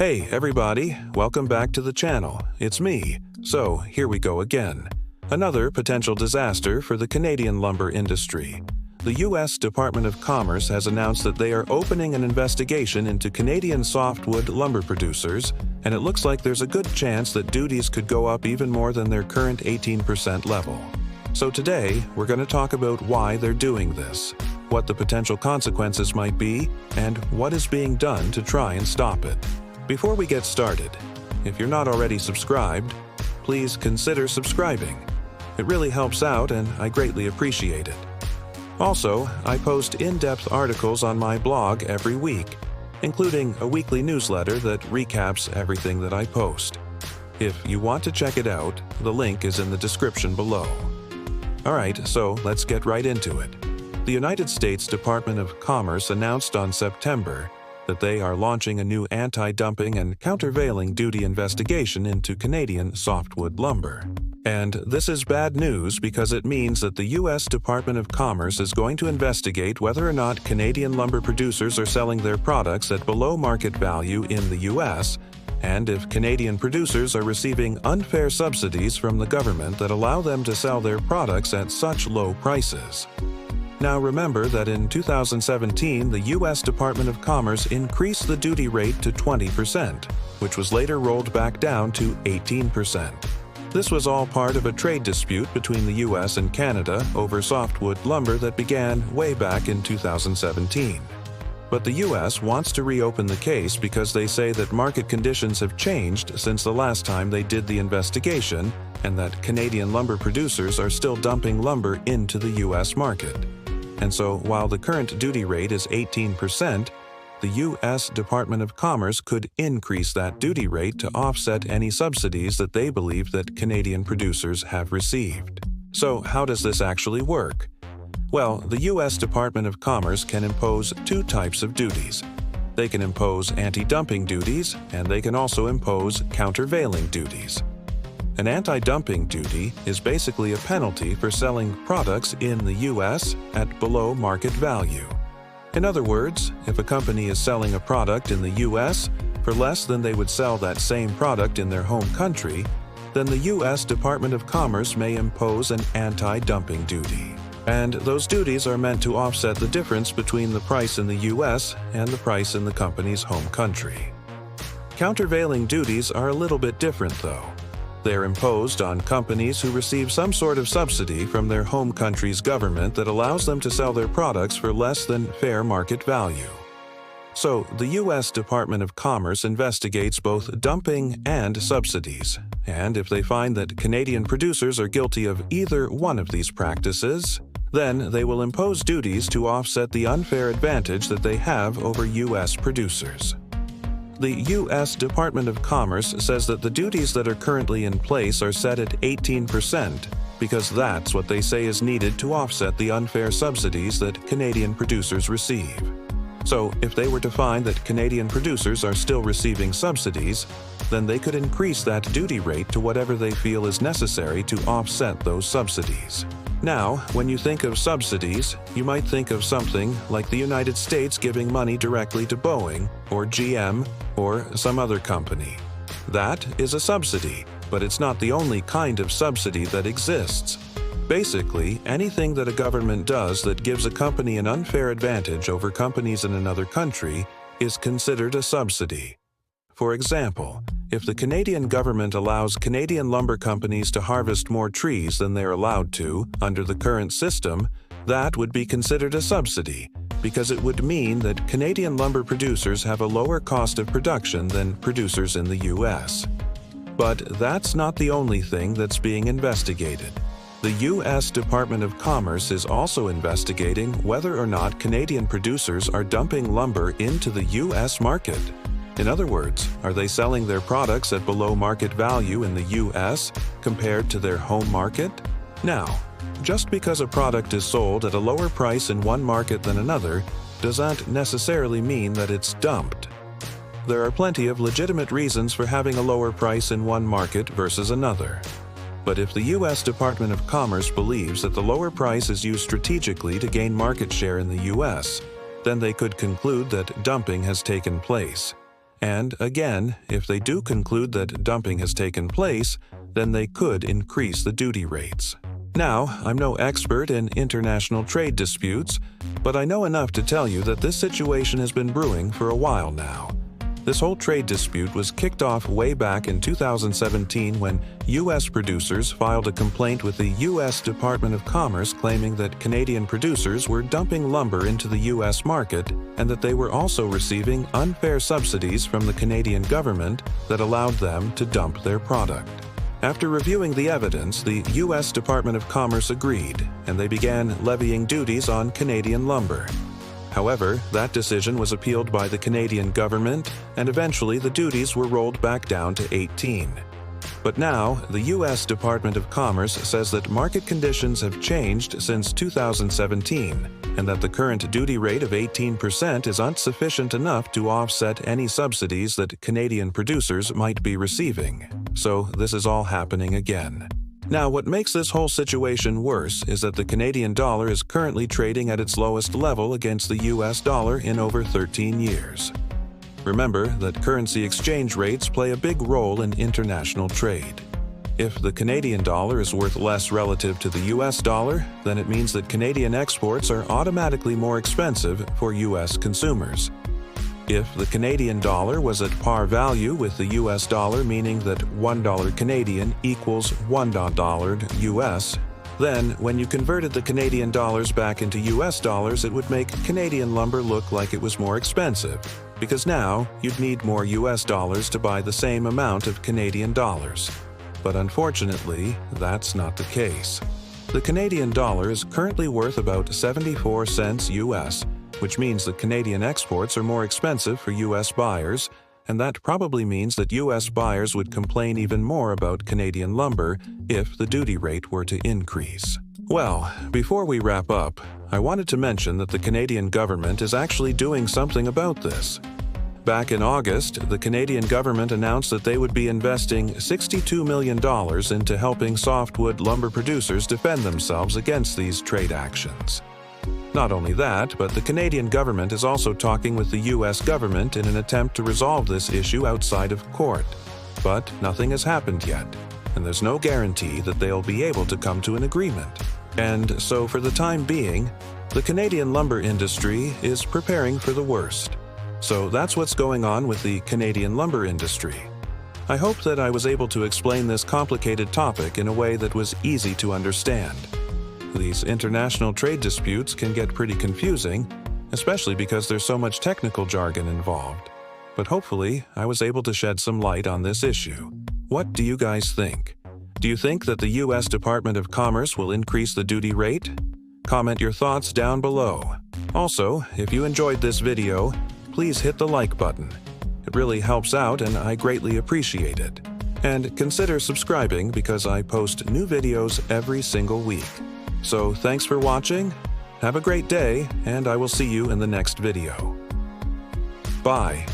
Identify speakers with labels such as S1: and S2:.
S1: Hey everybody, welcome back to the channel. It's me. So here we go again. Another potential disaster for the Canadian lumber industry. The U.S. Department of Commerce has announced that they are opening an investigation into Canadian softwood lumber producers, and it looks like there's a good chance that duties could go up even more than their current 18% level. So today, we're going to talk about why they're doing this, what the potential consequences might be, and what is being done to try and stop it. Before we get started, if you're not already subscribed, please consider subscribing. It really helps out and I greatly appreciate it. Also, I post in-depth articles on my blog every week, including a weekly newsletter that recaps everything that I post. If you want to check it out, the link is in the description below. Alright, so let's get right into it. The United States Department of Commerce announced on September that they are launching a new anti-dumping and countervailing duty investigation into Canadian softwood lumber. And this is bad news because it means that the U.S. Department of Commerce is going to investigate whether or not Canadian lumber producers are selling their products at below market value in the U.S., and if Canadian producers are receiving unfair subsidies from the government that allow them to sell their products at such low prices. Now remember that in 2017, the U.S. Department of Commerce increased the duty rate to 20%, which was later rolled back down to 18%. This was all part of a trade dispute between the U.S. and Canada over softwood lumber that began way back in 2017. But the U.S. wants to reopen the case because they say that market conditions have changed since the last time they did the investigation and that Canadian lumber producers are still dumping lumber into the U.S. market. And so, while the current duty rate is 18%, the U.S. Department of Commerce could increase that duty rate to offset any subsidies that they believe that Canadian producers have received. So, how does this actually work? Well, the U.S. Department of Commerce can impose two types of duties. They can impose anti-dumping duties, and they can also impose countervailing duties. An anti-dumping duty is basically a penalty for selling products in the U.S. at below market value. In other words, if a company is selling a product in the U.S. for less than they would sell that same product in their home country, then the U.S. Department of Commerce may impose an anti-dumping duty. And those duties are meant to offset the difference between the price in the U.S. and the price in the company's home country. Countervailing duties are a little bit different, though. They're imposed on companies who receive some sort of subsidy from their home country's government that allows them to sell their products for less than fair market value. So, the U.S. Department of Commerce investigates both dumping and subsidies, and if they find that Canadian producers are guilty of either one of these practices, then they will impose duties to offset the unfair advantage that they have over U.S. producers. The U.S. Department of Commerce says that the duties that are currently in place are set at 18% because that's what they say is needed to offset the unfair subsidies that Canadian producers receive. So, if they were to find that Canadian producers are still receiving subsidies, then they could increase that duty rate to whatever they feel is necessary to offset those subsidies. Now, when you think of subsidies, you might think of something like the United States giving money directly to Boeing, or GM, or some other company. That is a subsidy, but it's not the only kind of subsidy that exists. Basically, anything that a government does that gives a company an unfair advantage over companies in another country is considered a subsidy. For example, if the Canadian government allows Canadian lumber companies to harvest more trees than they're allowed to under the current system, that would be considered a subsidy, because it would mean that Canadian lumber producers have a lower cost of production than producers in the U.S. But that's not the only thing that's being investigated. The U.S. Department of Commerce is also investigating whether or not Canadian producers are dumping lumber into the U.S. market. In other words, are they selling their products at below market value in the U.S. compared to their home market? Now, just because a product is sold at a lower price in one market than another doesn't necessarily mean that it's dumped. There are plenty of legitimate reasons for having a lower price in one market versus another. But if the U.S. Department of Commerce believes that the lower price is used strategically to gain market share in the U.S., then they could conclude that dumping has taken place. And again, if they do conclude that dumping has taken place, then they could increase the duty rates. Now, I'm no expert in international trade disputes, but I know enough to tell you that this situation has been brewing for a while now. This whole trade dispute was kicked off way back in 2017 when U.S. producers filed a complaint with the U.S. Department of Commerce claiming that Canadian producers were dumping lumber into the U.S. market and that they were also receiving unfair subsidies from the Canadian government that allowed them to dump their product. After reviewing the evidence, the U.S. Department of Commerce agreed, and they began levying duties on Canadian lumber. However, that decision was appealed by the Canadian government, and eventually the duties were rolled back down to 18. But now, the U.S. Department of Commerce says that market conditions have changed since 2017, and that the current duty rate of 18% is insufficient enough to offset any subsidies that Canadian producers might be receiving. So this is all happening again. Now, what makes this whole situation worse is that the Canadian dollar is currently trading at its lowest level against the US dollar in over 13 years. Remember that currency exchange rates play a big role in international trade. If the Canadian dollar is worth less relative to the US dollar, then it means that Canadian exports are automatically more expensive for US consumers. If the Canadian dollar was at par value with the US dollar, meaning that $1 Canadian equals $1 US, then when you converted the Canadian dollars back into US dollars, it would make Canadian lumber look like it was more expensive, because now you'd need more US dollars to buy the same amount of Canadian dollars. But unfortunately, that's not the case. The Canadian dollar is currently worth about 74 cents US, which means that Canadian exports are more expensive for U.S. buyers, and that probably means that U.S. buyers would complain even more about Canadian lumber if the duty rate were to increase. Well, before we wrap up, I wanted to mention that the Canadian government is actually doing something about this. Back in August, the Canadian government announced that they would be investing $62 million into helping softwood lumber producers defend themselves against these trade actions. Not only that, but the Canadian government is also talking with the U.S. government in an attempt to resolve this issue outside of court. But nothing has happened yet, and there's no guarantee that they'll be able to come to an agreement. And so for the time being, the Canadian lumber industry is preparing for the worst. So that's what's going on with the Canadian lumber industry. I hope that I was able to explain this complicated topic in a way that was easy to understand. These international trade disputes can get pretty confusing, especially because there's so much technical jargon involved. But hopefully, I was able to shed some light on this issue. What do you guys think? Do you think that the U.S. Department of Commerce will increase the duty rate? Comment your thoughts down below. Also, if you enjoyed this video, please hit the like button. It really helps out and I greatly appreciate it. And consider subscribing because I post new videos every single week. So thanks for watching, have a great day, and I will see you in the next video. Bye.